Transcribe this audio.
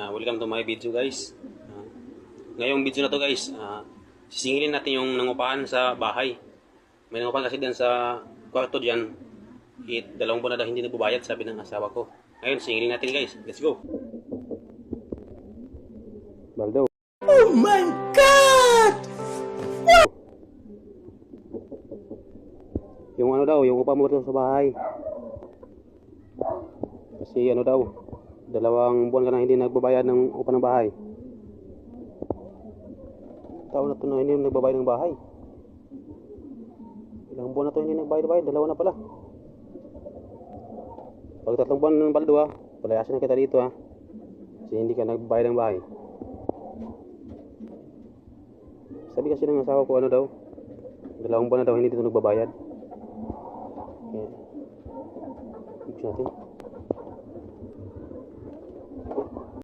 Welcome to my video guys. Ngayong video na to guys, sisingilin natin yung nangupahan sa bahay. May nangupahan kasi din sa kwarto dyan. 2 buwan na daw hindi nagbabayad, sabi ng asawa ko. Ngayon, singilin natin guys. Let's go. Baldo. Oh my God! Yung ano daw, yung upa mo sa bahay. Kasi ano daw, 2 buwan ka na hindi nagbabayad ng upa ng bahay. Taon na ito na hindi nagbabayad ng bahay. Ilang buwan na ito hindi nagbayad, 2 na pala. Pag 3 buwan ng baldo palayasin na kita dito kasi hindi ka nagbayad ng bahay. Sabi kasi ng asawa ko ano daw, 2 buwan na daw hindi dito nagbabayad. Okay. Buksan natin.